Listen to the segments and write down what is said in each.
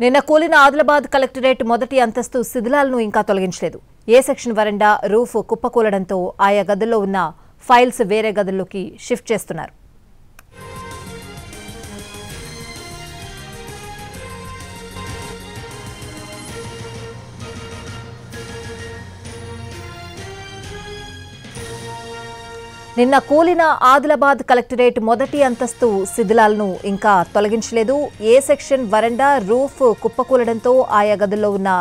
నిన్న కూలిన ఆదిలాబాద్ కలెక్టరేట్ మొదటి అంతస్తు శిథిలాలను ఇంకా తొలగించలేదు. ఏ సెక్షన్ వరండా రూఫ్ కుప్పకూలడంతో ఆయా గదుల్లో ఉన్న ఫైల్స్ వేరే గదుల్లోకి షిఫ్ట్ చేస్తున్నారు. నిన్న కూలిన ఆదిలాబాద్ కలెక్టరేట్ మొదటి అంతస్తు శిథిలాలను ఇంకా తొలగించలేదు. ఏ సెక్షన్ వరండా రూఫ్ కుప్పకూలడంతో ఆయా గదుల్లో ఉన్న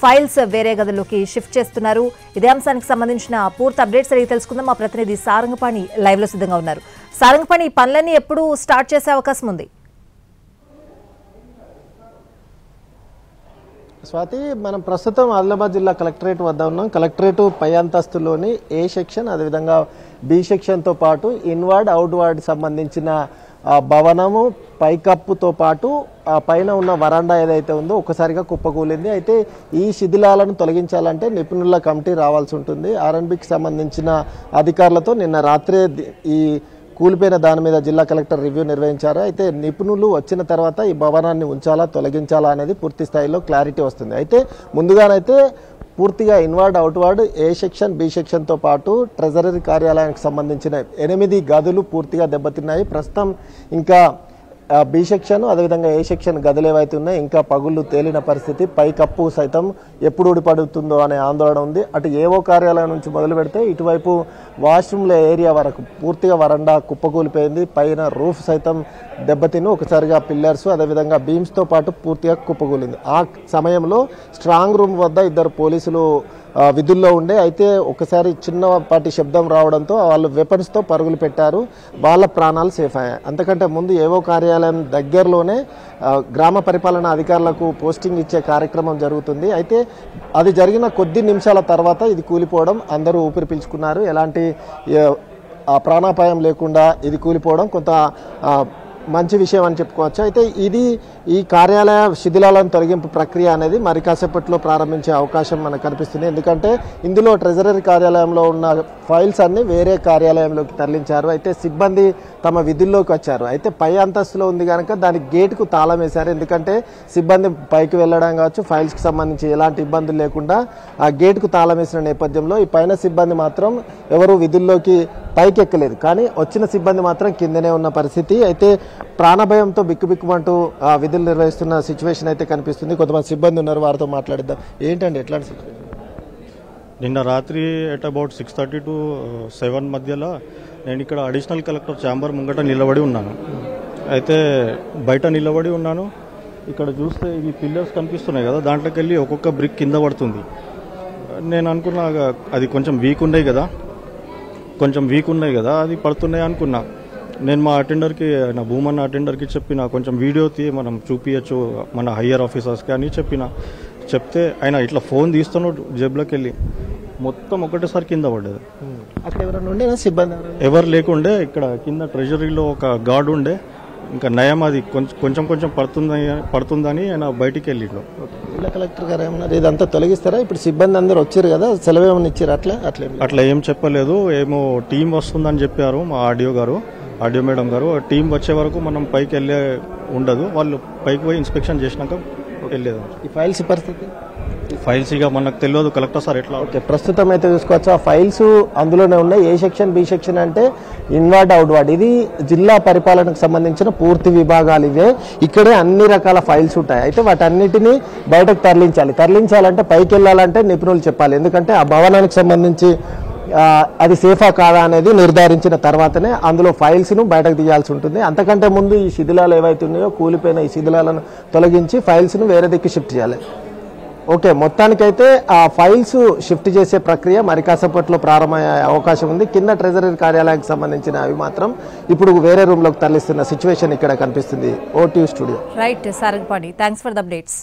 ఫైల్స్ వేరే గదుల్లోకి షిఫ్ట్ చేస్తున్నారు. ఇదే అంశానికి సంబంధించిన పూర్తి అప్డేట్స్ అడిగి తెలుసుకుందాం. మా ప్రతినిధి సారంగపాణి లైవ్ లో సిద్ధంగా ఉన్నారు. సారంగపాణి, ఈ పనులన్నీ ఎప్పుడు స్టార్ట్ చేసే అవకాశం ఉంది? స్వాతి, మనం ప్రస్తుతం ఆదిలాబాద్ జిల్లా కలెక్టరేట్ వద్ద ఉన్నాం. కలెక్టరేట్ పై అంతస్తులోని ఏ సెక్షన్, అదేవిధంగా బి సెక్షన్తో పాటు ఇన్వార్డ్ అవుట్వార్డ్ సంబంధించిన భవనము పైకప్పుతో పాటు పైన ఉన్న వరండా ఏదైతే ఉందో ఒక్కసారిగా కుప్పకూలింది. అయితే ఈ శిథిలాలను తొలగించాలంటే నిపుణుల కమిటీ రావాల్సి ఉంటుంది. ఆర్ఎన్బికి సంబంధించిన అధికారులతో నిన్న రాత్రే ఈ కూలిపోయిన దాని మీద జిల్లా కలెక్టర్ రివ్యూ నిర్వహించారు. అయితే నిపుణులు వచ్చిన తర్వాత ఈ భవనాన్ని ఉంచాలా తొలగించాలా అనేది పూర్తి స్థాయిలో క్లారిటీ వస్తుంది. అయితే ముందుగానైతే పూర్తిగా ఇన్వార్డ్ అవుట్వార్డ్ ఏ సెక్షన్ బి సెక్షన్తో పాటు ట్రెజరీ కార్యాలయానికి సంబంధించిన 8 గదులు పూర్తిగా దెబ్బతిన్నాయి. ప్రస్తుతం ఇంకా బి సెక్షన్ అదేవిధంగా ఏ సెక్షన్ గదులు ఏవైతే ఉన్నాయో ఇంకా పగుళ్ళు తేలిన పరిస్థితి. పై కప్పు సైతం ఎప్పుడు ఊడిపడుతుందో అనే ఆందోళన ఉంది. అటు ఏవో కార్యాలయం నుంచి మొదలు పెడితే ఇటువైపు వాష్రూమ్ల ఏరియా వరకు పూర్తిగా వరండా కుప్పకూలిపోయింది. పైన రూఫ్ సైతం దెబ్బతిని ఒకసారిగా పిల్లర్స్ అదేవిధంగా బీమ్స్తో పాటు పూర్తిగా కుప్పకూలింది. ఆ సమయంలో స్ట్రాంగ్ రూమ్ వద్ద 2 పోలీసులు విధుల్లో ఉండే. అయితే ఒకసారి చిన్నపాటి శబ్దం రావడంతో వాళ్ళు వెపన్స్తో పరుగులు పెట్టారు. వాళ్ళ ప్రాణాలు సేఫ్ అయ్యాయి. అంతకంటే ముందు ఏవో కార్యాలయం దగ్గరలోనే గ్రామ పరిపాలన అధికారులకు పోస్టింగ్ ఇచ్చే కార్యక్రమం జరుగుతుంది. అయితే అది జరిగిన కొద్ది నిమిషాల తర్వాత ఇది కూలిపోవడం అందరూ ఊపిరి పీల్చుకున్నారు. ఎలాంటి ప్రాణాపాయం లేకుండా ఇది కూలిపోవడం కొంత మంచి విషయం అని చెప్పుకోవచ్చు. అయితే ఈ కార్యాలయ శిథిలాలను తొలగింపు ప్రక్రియ అనేది మరి కాసేపట్లో ప్రారంభించే అవకాశం మనకు కనిపిస్తుంది. ఎందుకంటే ఇందులో ట్రెజరీ కార్యాలయంలో ఉన్న ఫైల్స్ అన్ని వేరే కార్యాలయంలోకి తరలించారు. అయితే సిబ్బంది తమ విధుల్లోకి వచ్చారు. అయితే పై అంతస్తులో ఉంది కనుక దానికి గేటుకు తాళం వేశారు. ఎందుకంటే సిబ్బంది పైకి వెళ్ళడం కావచ్చు, ఫైల్స్కి సంబంధించి ఎలాంటి ఇబ్బందులు లేకుండా ఆ గేటుకు తాళం వేసిన నేపథ్యంలో ఈ పైన సిబ్బంది మాత్రం ఎవరు విధుల్లోకి పైకి ఎక్కలేదు. కానీ వచ్చిన సిబ్బంది మాత్రం కిందనే ఉన్న పరిస్థితి. అయితే ప్రాణభయంతో బిక్కుబిక్కుమంటూ విధులు నిర్వహిస్తున్న సిచ్యువేషన్ అయితే కనిపిస్తుంది. కొంతమంది సిబ్బంది ఉన్నారు, వారితో మాట్లాడిద్దాం. ఏంటండి ఎట్లాంటి సిచ్యువేషన్? నిన్న రాత్రి ఎట్ అబౌట్ 6:30 to 7 మధ్యలో నేను ఇక్కడ అడిషనల్ కలెక్టర్ ఛాంబర్ ముంగట నిలబడి ఉన్నాను. అయితే బయట నిలబడి ఉన్నాను. ఇక్కడ చూస్తే ఇవి పిల్లర్స్ కనిపిస్తున్నాయి కదా, దాంట్లోకి వెళ్ళి ఒక్కొక్క బ్రిక్ కింద పడుతుంది. నేను అనుకున్నా అది కొంచెం వీక్ ఉన్నాయి కదా అది పడుతున్నాయి అనుకున్నా. నేను మా అటెండర్కి నా భూమన్న అటెండర్కి చెప్పిన కొంచెం వీడియో మనం చూపించచ్చు మన హయ్యర్ ఆఫీసర్స్కి అని చెప్తే ఆయన ఇట్లా ఫోన్ తీస్తున్నాడు జేబులోకి వెళ్ళి మొత్తం ఒకటేసారి కింద పడ్డది. అక్కడ ఎవరైనా ఉండే సిబ్బంది ఎవరు లేకుండే. ఇక్కడ కింద ట్రెజరీలో ఒక గార్డ్ ఉండే. ఇంకా నయం అది కొంచెం పడుతుందని ఆయన బయటికి వెళ్ళిండు. జిల్లా కలెక్టర్ గారు ఏమన్నారు, ఇదంతా తొలగిస్తారా? ఇప్పుడు సిబ్బంది అందరూ వచ్చారు కదా, సెలవు ఏమైనా ఇచ్చారు? అట్లా ఏం చెప్పలేదు. ఏమో టీం వస్తుందని చెప్పారు మా ఆడియో మేడం గారు. టీం వచ్చే వరకు మనం పైకి వెళ్ళే ఉండదు. వాళ్ళు పైకి పోయి ఇన్స్పెక్షన్ చేసినాక వెళ్ళేది. ఈ ఫైల్స్ పరిస్థితి ఫైల్స్ ఇక మనకు తెలియదు, కలెక్టర్ సార్ ఎట్లా. ఓకే, ప్రస్తుతం అయితే చూసుకోవచ్చు ఆ ఫైల్స్ అందులోనే ఉన్నాయి. ఏ సెక్షన్ బి సెక్షన్ అంటే ఇన్వార్డ్ అవుట్వార్డ్, ఇది జిల్లా పరిపాలనకు సంబంధించిన పూర్తి విభాగాలు ఇవే. ఇక్కడే అన్ని రకాల ఫైల్స్ ఉంటాయి. అయితే వాటన్నిటినీ బయటకు తరలించాలంటే పైకి వెళ్ళాలంటే నిపుణులు చెప్పాలి. ఎందుకంటే ఆ భవనానికి సంబంధించి అది సేఫా కాదా అనేది నిర్ధారించిన తర్వాతనే అందులో ఫైల్స్ను బయటకు తీయాల్సి ఉంటుంది. అంతకంటే ముందు ఈ శిథిలాలు ఏవైతే ఉన్నాయో కూలిపోయిన ఈ శిథిలాలను తొలగించి ఫైల్స్ను వేరే దిక్కు షిఫ్ట్ చేయాలి. ఓకే, మొత్తానికైతే ఆ ఫైల్స్ షిఫ్ట్ చేసే ప్రక్రియ మరి కాసేపట్లో ప్రారంభమయ్యే అవకాశం ఉంది. కింద ట్రెజరీ కార్యాలయానికి సంబంధించిన అవి మాత్రం ఇప్పుడు వేరే రూమ్లోకి తరలిస్తున్న సిచ్యువేషన్ ఇక్కడ కనిపిస్తుంది. OTV studio. Right Sarangapani, thanks for the updates.